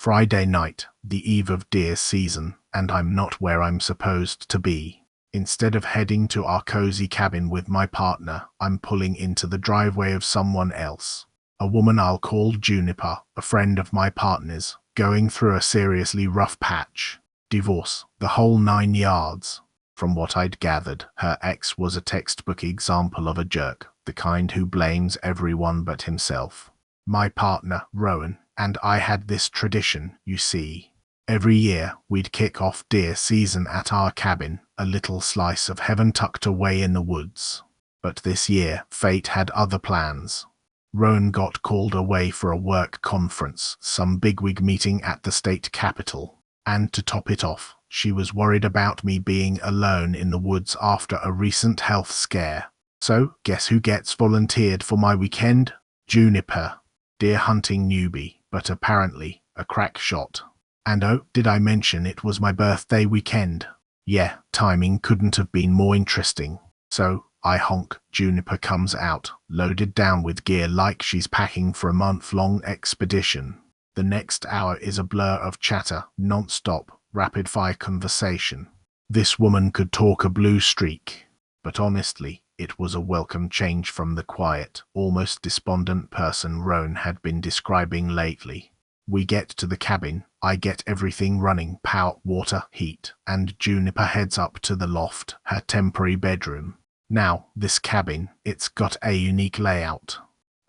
Friday night, the eve of deer season, and I'm not where I'm supposed to be. Instead of heading to our cozy cabin with my partner, I'm pulling into the driveway of someone else. A woman I'll call Juniper, a friend of my partner's, going through a seriously rough patch. Divorce, the whole 9 yards. From what I'd gathered, her ex was a textbook example of a jerk, the kind who blames everyone but himself. My partner, Rowan, and I had this tradition, you see. Every year, we'd kick off deer season at our cabin, a little slice of heaven tucked away in the woods. But this year, fate had other plans. Rowan got called away for a work conference, some bigwig meeting at the state capitol. And to top it off, she was worried about me being alone in the woods after a recent health scare. So, guess who gets volunteered for my weekend? Juniper. Deer hunting newbie, but apparently a crack shot. And oh, did I mention it was my birthday weekend? Yeah, timing couldn't have been more interesting. So, I honk, Juniper comes out, loaded down with gear like she's packing for a month-long expedition. The next hour is a blur of chatter, non-stop, rapid-fire conversation. This woman could talk a blue streak. But honestly, it was a welcome change from the quiet, almost despondent person Roan had been describing lately. We get to the cabin, I get everything running, power, water, heat, and Juniper heads up to the loft, her temporary bedroom. Now, this cabin, it's got a unique layout.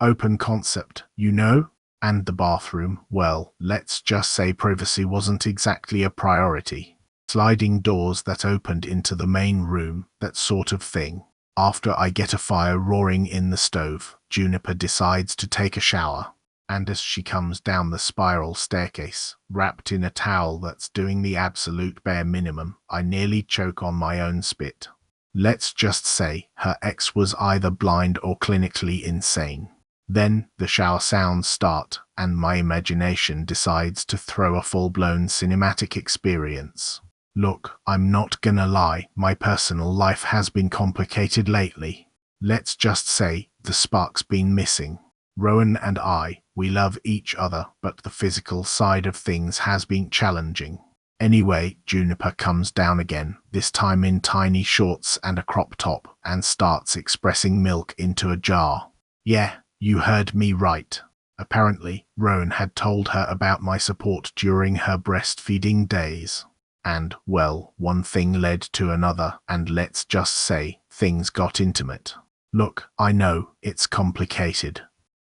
Open concept, you know? And the bathroom, well, let's just say privacy wasn't exactly a priority. Sliding doors that opened into the main room, that sort of thing. After I get a fire roaring in the stove, Juniper decides to take a shower. And as she comes down the spiral staircase, wrapped in a towel that's doing the absolute bare minimum, I nearly choke on my own spit. Let's just say her ex was either blind or clinically insane. Then the shower sounds start, and my imagination decides to throw a full-blown cinematic experience. Look, I'm not gonna lie, my personal life has been complicated lately. Let's just say the spark's been missing. Rowan and I, we love each other, but the physical side of things has been challenging. Anyway, Juniper comes down again, this time in tiny shorts and a crop top, and starts expressing milk into a jar. Yeah, you heard me right. Apparently, Rowan had told her about my support during her breastfeeding days. And, well, one thing led to another, and let's just say, things got intimate. Look, I know, it's complicated.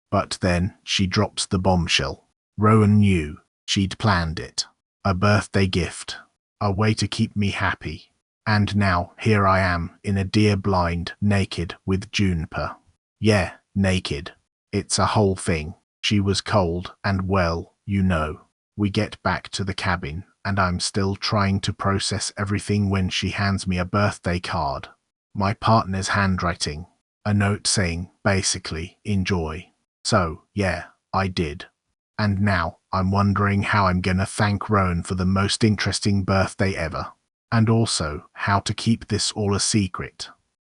But then, she drops the bombshell. Rowan knew. She'd planned it. A birthday gift. A way to keep me happy. And now, here I am, in a deer blind, naked, with Juniper. Yeah, naked. It's a whole thing. She was cold, and well, you know. We get back to the cabin, and I'm still trying to process everything when she hands me a birthday card. My partner's handwriting. A note saying, basically, enjoy. So, yeah, I did. And now, I'm wondering how I'm gonna thank Roan for the most interesting birthday ever. And also, how to keep this all a secret.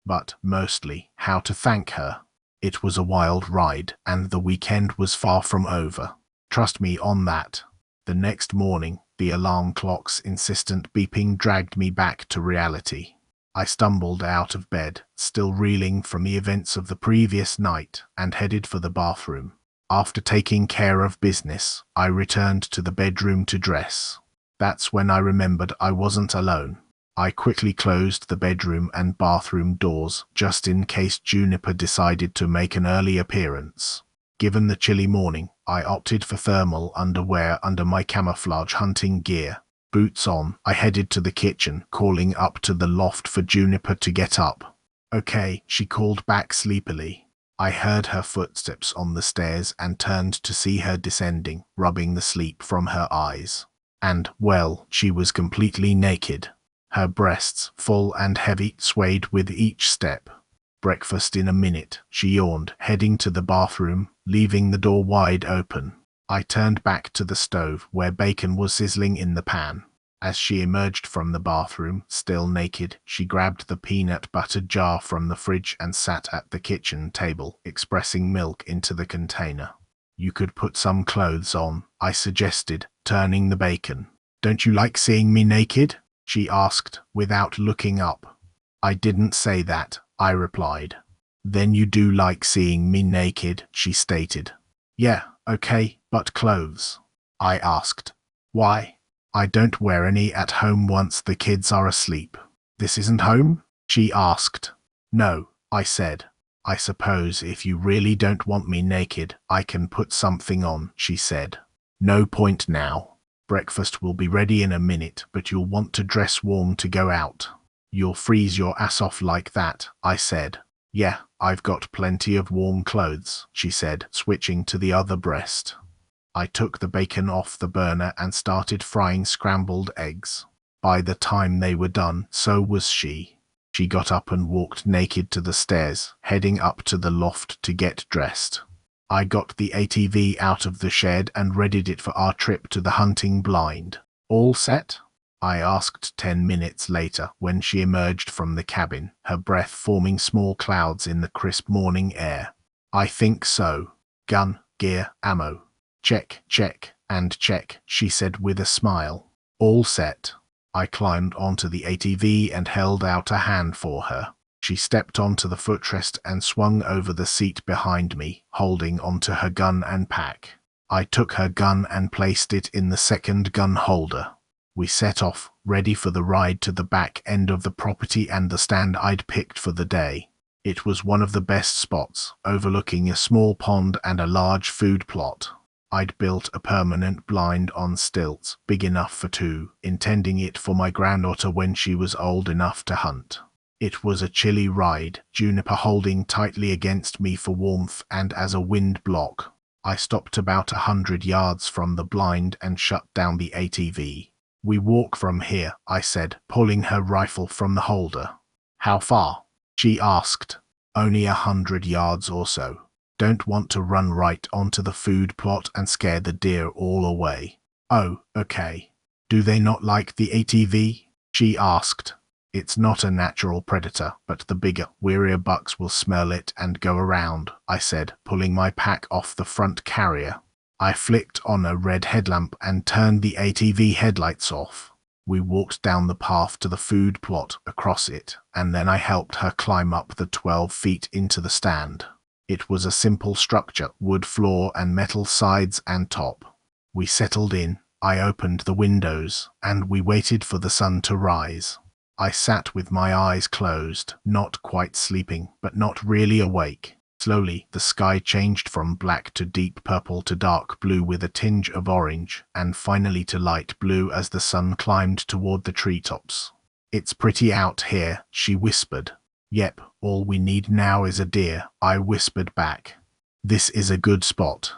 But, mostly, how to thank her. It was a wild ride, and the weekend was far from over. Trust me on that. The next morning, the alarm clock's insistent beeping dragged me back to reality. I stumbled out of bed, still reeling from the events of the previous night, and headed for the bathroom. After taking care of business, I returned to the bedroom to dress. That's when I remembered I wasn't alone. I quickly closed the bedroom and bathroom doors, just in case Juniper decided to make an early appearance. Given the chilly morning, I opted for thermal underwear under my camouflage hunting gear. Boots on, I headed to the kitchen, calling up to the loft for Juniper to get up. Okay, she called back sleepily. I heard her footsteps on the stairs and turned to see her descending, rubbing the sleep from her eyes. And, well, she was completely naked. Her breasts, full and heavy, swayed with each step. Breakfast in a minute, she yawned, heading to the bathroom, leaving the door wide open. I turned back to the stove, where bacon was sizzling in the pan. As she emerged from the bathroom, still naked, she grabbed the peanut butter jar from the fridge and sat at the kitchen table, expressing milk into the container. You could put some clothes on, I suggested, turning the bacon. Don't you like seeing me naked? She asked, without looking up. I didn't say that, I replied. Then you do like seeing me naked, she stated. Yeah, okay, but clothes? I asked. Why? I don't wear any at home once the kids are asleep. This isn't home? She asked. No, I said. I suppose if you really don't want me naked, I can put something on, she said. No point now. Breakfast will be ready in a minute, but you'll want to dress warm to go out. You'll freeze your ass off like that, I said. Yeah, I've got plenty of warm clothes, she said, switching to the other breast. I took the bacon off the burner and started frying scrambled eggs. By the time they were done, so was she. She got up and walked naked to the stairs, heading up to the loft to get dressed. I got the ATV out of the shed and readied it for our trip to the hunting blind. All set? I asked 10 minutes later when she emerged from the cabin, her breath forming small clouds in the crisp morning air. I think so. Gun, gear, ammo. Check, check, and check, she said with a smile. All set. I climbed onto the ATV and held out a hand for her. She stepped onto the footrest and swung over the seat behind me, holding onto her gun and pack. I took her gun and placed it in the second gun holder. We set off, ready for the ride to the back end of the property and the stand I'd picked for the day. It was one of the best spots, overlooking a small pond and a large food plot. I'd built a permanent blind on stilts, big enough for two, intending it for my granddaughter when she was old enough to hunt. It was a chilly ride, Juniper holding tightly against me for warmth and as a wind block. I stopped about 100 yards from the blind and shut down the ATV. We walk from here, I said, pulling her rifle from the holder. How far? She asked. Only 100 yards or so. Don't want to run right onto the food plot and scare the deer all away. Oh, okay. Do they not like the ATV? She asked. It's not a natural predator, but the bigger, wearier bucks will smell it and go around, I said, pulling my pack off the front carrier. I flicked on a red headlamp and turned the ATV headlights off. We walked down the path to the food plot, across it, and then I helped her climb up the 12 feet into the stand. It was a simple structure, wood floor and metal sides and top. We settled in, I opened the windows, and we waited for the sun to rise. I sat with my eyes closed, not quite sleeping, but not really awake. Slowly, the sky changed from black to deep purple to dark blue with a tinge of orange, and finally to light blue as the sun climbed toward the treetops. It's pretty out here, she whispered. Yep, all we need now is a deer, I whispered back. This is a good spot.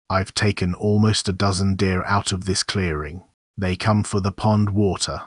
I've taken almost a dozen deer out of this clearing. They come for the pond water.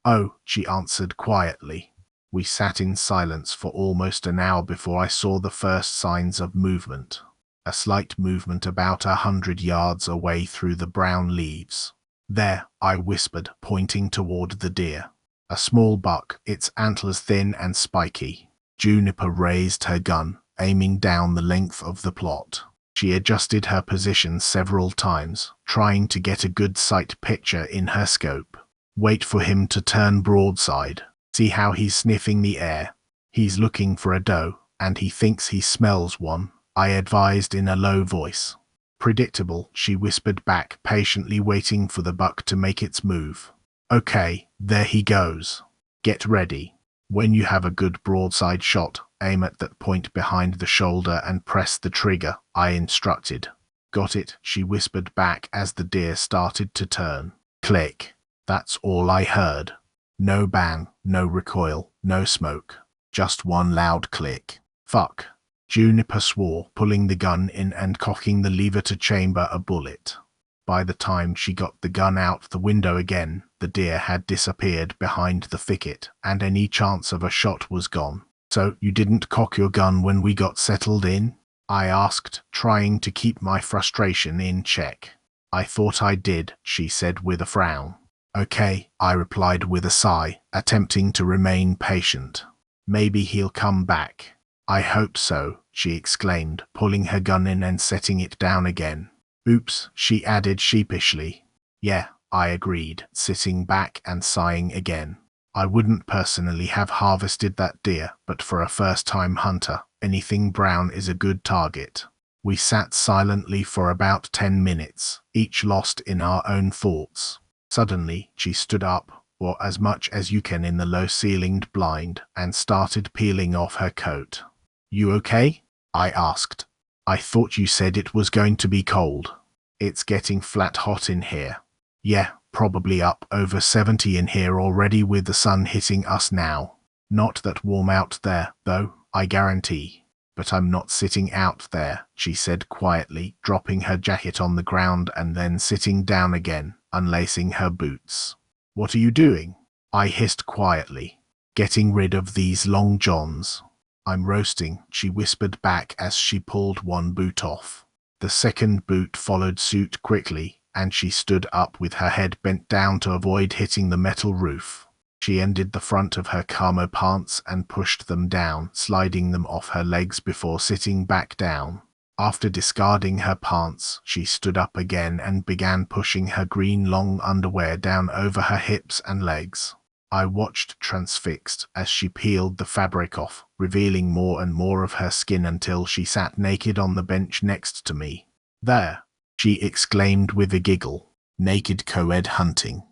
Oh, she answered quietly. We sat in silence for almost an hour before I saw the first signs of movement. A slight movement about 100 yards away through the brown leaves. There, I whispered, pointing toward the deer. A small buck, its antlers thin and spiky. Juniper raised her gun, aiming down the length of the plot. She adjusted her position several times, trying to get a good sight picture in her scope. Wait for him to turn broadside. See how he's sniffing the air. He's looking for a doe, and he thinks he smells one, I advised in a low voice. Predictable, she whispered back, patiently waiting for the buck to make its move. Okay, there he goes. Get ready. When you have a good broadside shot, aim at that point behind the shoulder and press the trigger, I instructed. Got it, she whispered back as the deer started to turn. Click. That's all I heard. No bang, no recoil, no smoke. Just one loud click. Fuck. Juniper swore, pulling the gun in and cocking the lever to chamber a bullet. By the time she got the gun out the window again, the deer had disappeared behind the thicket, and any chance of a shot was gone. So you didn't cock your gun when we got settled in? I asked, trying to keep my frustration in check. I thought I did, she said with a frown. Okay, I replied with a sigh, attempting to remain patient. Maybe he'll come back. I hope so, she exclaimed, pulling her gun in and setting it down again. Oops, she added sheepishly. Yeah, I agreed, sitting back and sighing again. I wouldn't personally have harvested that deer, but for a first-time hunter, anything brown is a good target. We sat silently for about 10 minutes, each lost in our own thoughts. Suddenly, she stood up, or as much as you can in the low-ceilinged blind, and started peeling off her coat. You okay? I asked. I thought you said it was going to be cold. It's getting flat hot in here. Yeah, probably up over 70 in here already with the sun hitting us now. Not that warm out there, though, I guarantee. But I'm not sitting out there, she said quietly, dropping her jacket on the ground and then sitting down again, unlacing her boots. What are you doing? I hissed quietly. Getting rid of these long johns. I'm roasting, she whispered back as she pulled one boot off. The second boot followed suit quickly, and she stood up with her head bent down to avoid hitting the metal roof. She undid the front of her camo pants and pushed them down, sliding them off her legs before sitting back down. After discarding her pants, she stood up again and began pushing her green long underwear down over her hips and legs. I watched transfixed as she peeled the fabric off, revealing more and more of her skin until she sat naked on the bench next to me. There, she exclaimed with a giggle. Naked co-ed hunting.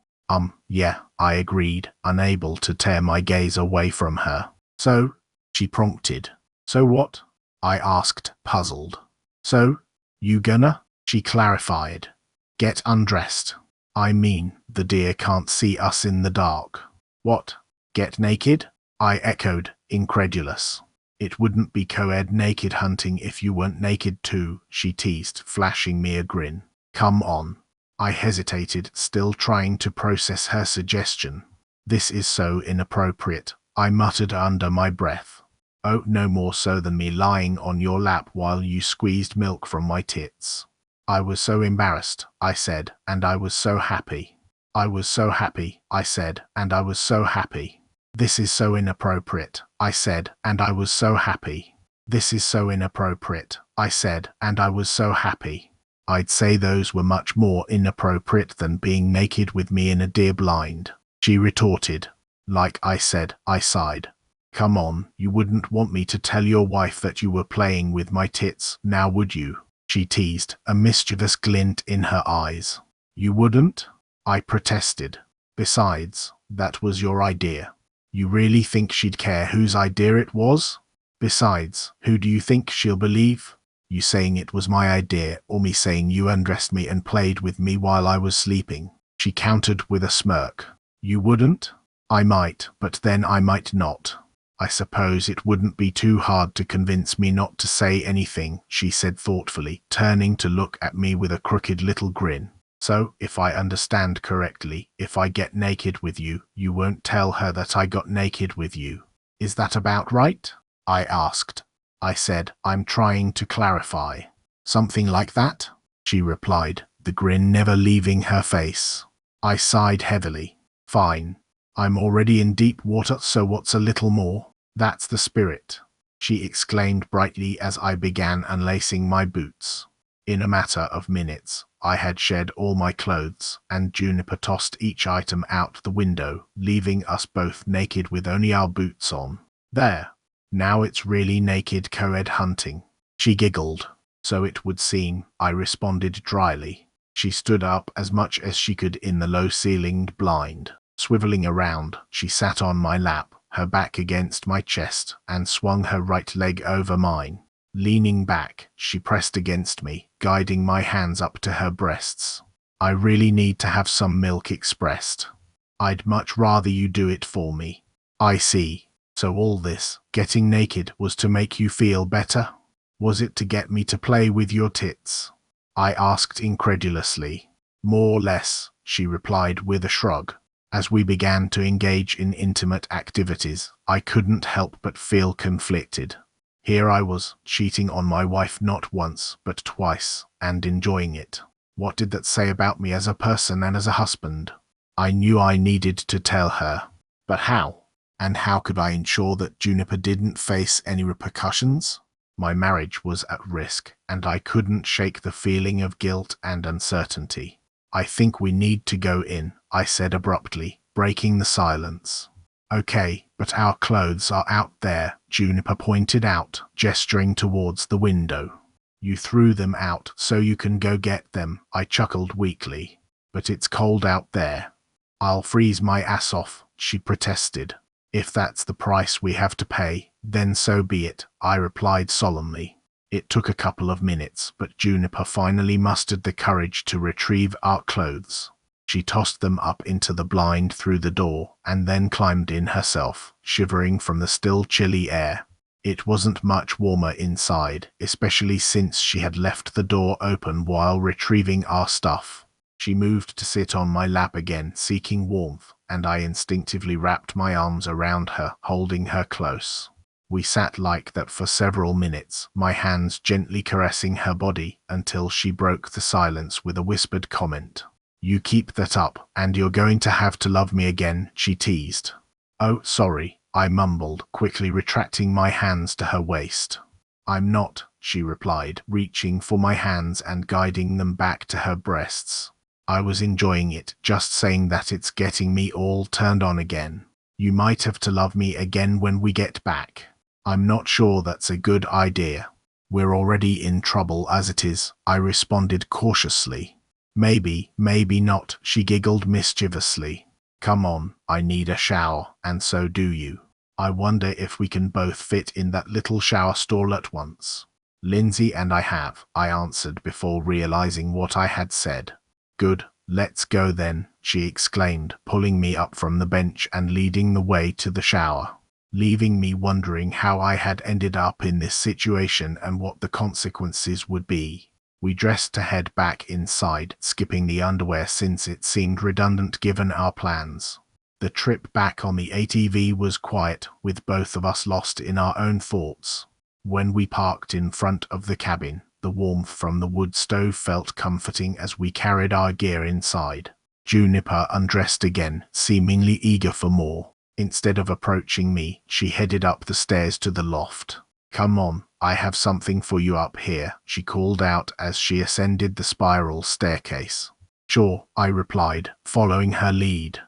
Yeah, I agreed, unable to tear my gaze away from her. So? She prompted. So what? I asked, puzzled. So? You gonna? She clarified. Get undressed. I mean, the deer can't see us in the dark. What? Get naked? I echoed, incredulous. It wouldn't be co-ed naked hunting if you weren't naked too, she teased, flashing me a grin. Come on. I hesitated, still trying to process her suggestion. This is so inappropriate, I muttered under my breath. Oh, no more so than me lying on your lap while you squeezed milk from my tits. I was so embarrassed, I said, and I was so happy. I was so happy, I said, and I was so happy. This is so inappropriate, I said, and I was so happy. This is so inappropriate, I said, and I was so happy. I'd say those were much more inappropriate than being naked with me in a deer blind, she retorted. Like I said, I sighed. Come on, you wouldn't want me to tell your wife that you were playing with my tits, now would you? She teased, a mischievous glint in her eyes. You wouldn't? I protested. Besides, that was your idea. You really think she'd care whose idea it was? Besides, who do you think she'll believe? You saying it was my idea, or me saying you undressed me and played with me while I was sleeping? She countered with a smirk. You wouldn't? I might, but then I might not. I suppose it wouldn't be too hard to convince me not to say anything, she said thoughtfully, turning to look at me with a crooked little grin. So, if I understand correctly, if I get naked with you, you won't tell her that I got naked with you. Is that about right? I asked. I said, I'm trying to clarify. Something like that? She replied, the grin never leaving her face. I sighed heavily. Fine. I'm already in deep water, so what's a little more? That's the spirit, she exclaimed brightly as I began unlacing my boots. In a matter of minutes, I had shed all my clothes, and Juniper tossed each item out the window, leaving us both naked with only our boots on. There. Now it's really naked co-ed hunting. She giggled. So it would seem, I responded dryly. She stood up as much as she could in the low-ceilinged blind. Swiveling around, she sat on my lap, her back against my chest, and swung her right leg over mine. Leaning back, she pressed against me, guiding my hands up to her breasts. I really need to have some milk expressed. I'd much rather you do it for me. I see. So all this, getting naked, was to make you feel better? Was it to get me to play with your tits? I asked incredulously. More or less, she replied with a shrug. As we began to engage in intimate activities, I couldn't help but feel conflicted. Here I was, cheating on my wife not once, but twice, and enjoying it. What did that say about me as a person and as a husband? I knew I needed to tell her. But how? And how could I ensure that Juniper didn't face any repercussions? My marriage was at risk, and I couldn't shake the feeling of guilt and uncertainty. I think we need to go in, I said abruptly, breaking the silence. Okay, but our clothes are out there, Juniper pointed out, gesturing towards the window. You threw them out so you can go get them, I chuckled weakly. But it's cold out there. I'll freeze my ass off, she protested. If that's the price we have to pay, then so be it, I replied solemnly. It took a couple of minutes, but Juniper finally mustered the courage to retrieve our clothes. She tossed them up into the blind through the door, and then climbed in herself, shivering from the still chilly air. It wasn't much warmer inside, especially since she had left the door open while retrieving our stuff. She moved to sit on my lap again, seeking warmth, and I instinctively wrapped my arms around her, holding her close. We sat like that for several minutes, my hands gently caressing her body, until she broke the silence with a whispered comment. You keep that up, and you're going to have to love me again, she teased. Oh, sorry, I mumbled, quickly retracting my hands to her waist. I'm not, she replied, reaching for my hands and guiding them back to her breasts. I was enjoying it, just saying that it's getting me all turned on again. You might have to love me again when we get back. I'm not sure that's a good idea. We're already in trouble as it is, I responded cautiously. Maybe, maybe not, she giggled mischievously. Come on, I need a shower, and so do you. I wonder if we can both fit in that little shower stall at once. Lindsay and I have, I answered before realizing what I had said. Good, let's go then, she exclaimed, pulling me up from the bench and leading the way to the shower, leaving me wondering how I had ended up in this situation and what the consequences would be. We dressed to head back inside, skipping the underwear since it seemed redundant given our plans. The trip back on the ATV was quiet, with both of us lost in our own thoughts. When we parked in front of the cabin, the warmth from the wood stove felt comforting as we carried our gear inside. Juniper undressed again, seemingly eager for more. Instead of approaching me, she headed up the stairs to the loft. Come on, I have something for you up here, she called out as she ascended the spiral staircase. Sure, I replied, following her lead.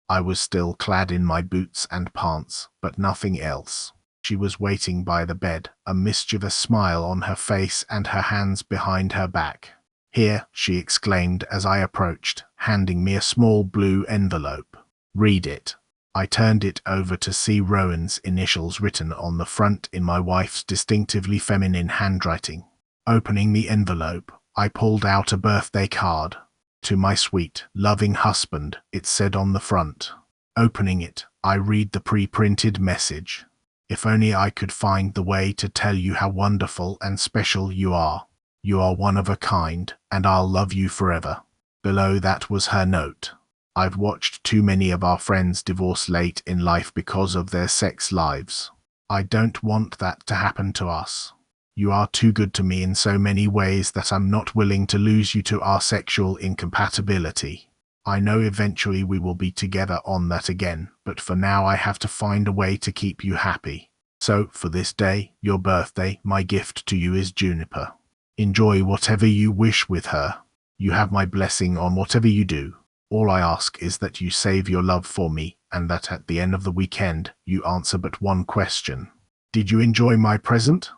I was still clad in my boots and pants, but nothing else. She was waiting by the bed, a mischievous smile on her face and her hands behind her back. Here, she exclaimed as I approached, handing me a small blue envelope. Read it. I turned it over to see Rowan's initials written on the front in my wife's distinctively feminine handwriting. Opening the envelope, I pulled out a birthday card. To my sweet, loving husband, it said on the front. Opening it, I read the pre-printed message. If only I could find the way to tell you how wonderful and special you are. You are one of a kind, and I'll love you forever. Below that was her note. I've watched too many of our friends divorce late in life because of their sex lives. I don't want that to happen to us. You are too good to me in so many ways that I'm not willing to lose you to our sexual incompatibility. I know eventually we will be together on that again, but for now I have to find a way to keep you happy. So, for this day, your birthday, my gift to you is Juniper. Enjoy whatever you wish with her. You have my blessing on whatever you do. All I ask is that you save your love for me, and that at the end of the weekend, you answer but one question. Did you enjoy my present?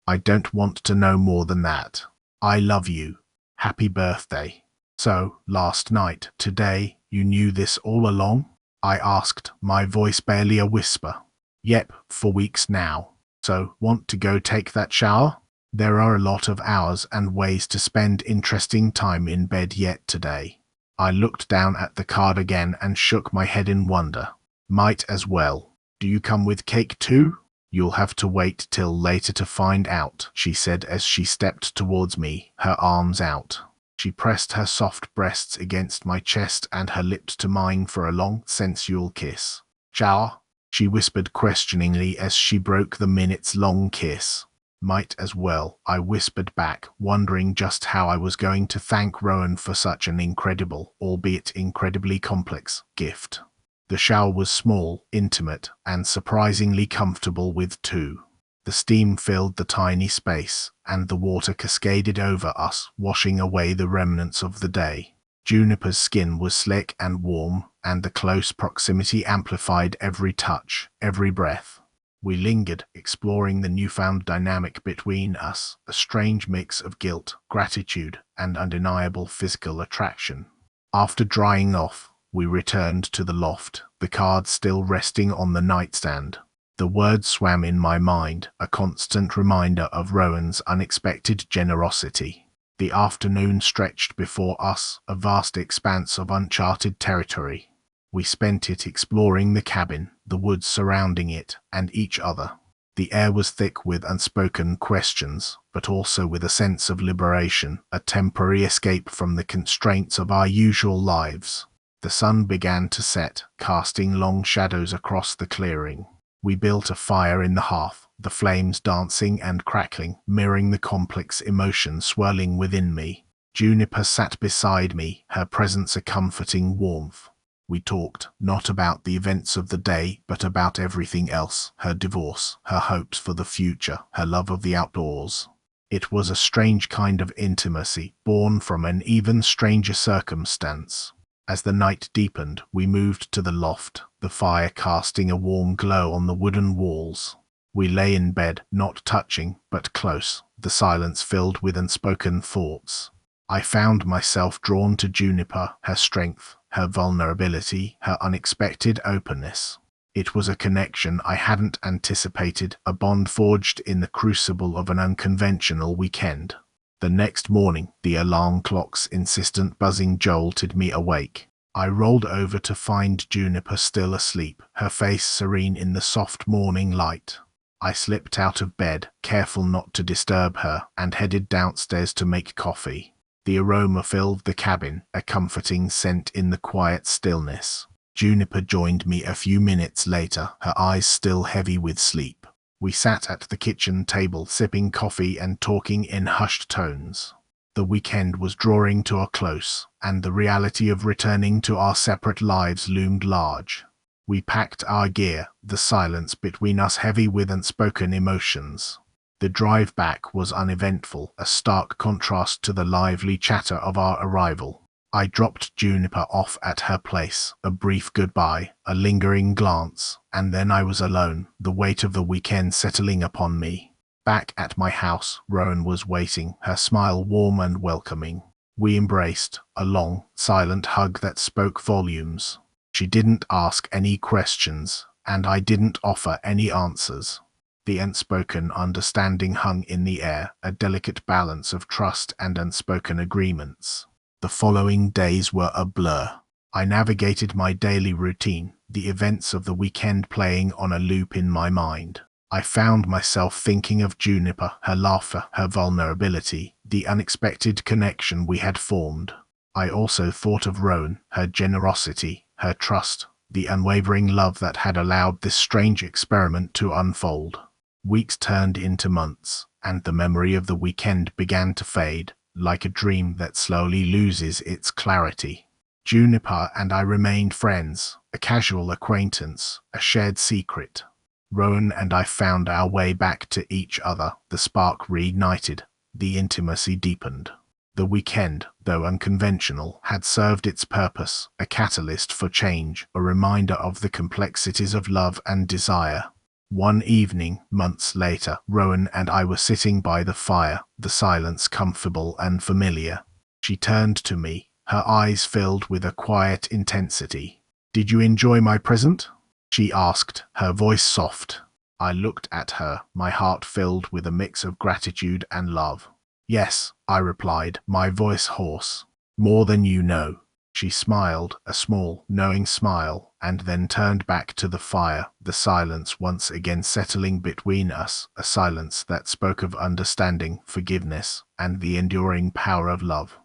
I don't want to know more than that. I love you. Happy birthday. So, last night, today, you knew this all along? I asked, my voice barely a whisper. Yep, for weeks now. So, want to go take that shower? There are a lot of hours and ways to spend interesting time in bed yet today. I looked down at the card again and shook my head in wonder. Might as well. Do you come with cake too? You'll have to wait till later to find out, she said as she stepped towards me, her arms out. She pressed her soft breasts against my chest and her lips to mine for a long, sensual kiss. Shower? She whispered questioningly as she broke the minutes-long kiss. Might as well, I whispered back, wondering just how I was going to thank Rowan for such an incredible, albeit incredibly complex, gift. The shower was small, intimate, and surprisingly comfortable with two The steam filled the tiny space, and the water cascaded over us, washing away the remnants of the day. Juniper's skin was slick and warm, and the close proximity amplified every touch, every breath. We lingered, exploring the newfound dynamic between us, a strange mix of guilt, gratitude, and undeniable physical attraction. After drying off, we returned to the loft, the card still resting on the nightstand. The words swam in my mind, a constant reminder of Rowan's unexpected generosity. The afternoon stretched before us, a vast expanse of uncharted territory. We spent it exploring the cabin, the woods surrounding it, and each other. The air was thick with unspoken questions, but also with a sense of liberation, a temporary escape from the constraints of our usual lives. The sun began to set, casting long shadows across the clearing. We built a fire in the hearth, the flames dancing and crackling, mirroring the complex emotions swirling within me. Juniper sat beside me, her presence a comforting warmth. We talked, not about the events of the day, but about everything else, her divorce, her hopes for the future, her love of the outdoors. It was a strange kind of intimacy, born from an even stranger circumstance. As the night deepened, we moved to the loft, the fire casting a warm glow on the wooden walls. We lay in bed, not touching, but close, the silence filled with unspoken thoughts. I found myself drawn to Juniper, her strength, her vulnerability, her unexpected openness. It was a connection I hadn't anticipated, a bond forged in the crucible of an unconventional weekend. The next morning, the alarm clock's insistent buzzing jolted me awake. I rolled over to find Juniper still asleep, her face serene in the soft morning light. I slipped out of bed, careful not to disturb her, and headed downstairs to make coffee. The aroma filled the cabin, a comforting scent in the quiet stillness. Juniper joined me a few minutes later, her eyes still heavy with sleep. We sat at the kitchen table, sipping coffee and talking in hushed tones. The weekend was drawing to a close, and the reality of returning to our separate lives loomed large. We packed our gear, the silence between us heavy with unspoken emotions. The drive back was uneventful, a stark contrast to the lively chatter of our arrival. I dropped Juniper off at her place, a brief goodbye, a lingering glance, and then I was alone, the weight of the weekend settling upon me. Back at my house, Rowan was waiting, her smile warm and welcoming. We embraced, a long, silent hug that spoke volumes. She didn't ask any questions, and I didn't offer any answers. The unspoken understanding hung in the air, a delicate balance of trust and unspoken agreements. The following days were a blur. I navigated my daily routine, the events of the weekend playing on a loop in my mind. I found myself thinking of Juniper, her laughter, her vulnerability, the unexpected connection we had formed. I also thought of Rowan, her generosity, her trust, the unwavering love that had allowed this strange experiment to unfold. Weeks turned into months, and the memory of the weekend began to fade, like a dream that slowly loses its clarity. Juniper and I remained friends, a casual acquaintance, a shared secret. Rowan and I found our way back to each other, the spark reignited, the intimacy deepened. The weekend, though unconventional, had served its purpose, a catalyst for change, a reminder of the complexities of love and desire. One evening, months later, Rowan and I were sitting by the fire, the silence comfortable and familiar. She turned to me, her eyes filled with a quiet intensity. "Did you enjoy my present?" she asked, her voice soft. I looked at her, my heart filled with a mix of gratitude and love. "Yes," I replied, my voice hoarse. "More than you know." She smiled, a small, knowing smile, and then turned back to the fire, the silence once again settling between us, a silence that spoke of understanding, forgiveness, and the enduring power of love.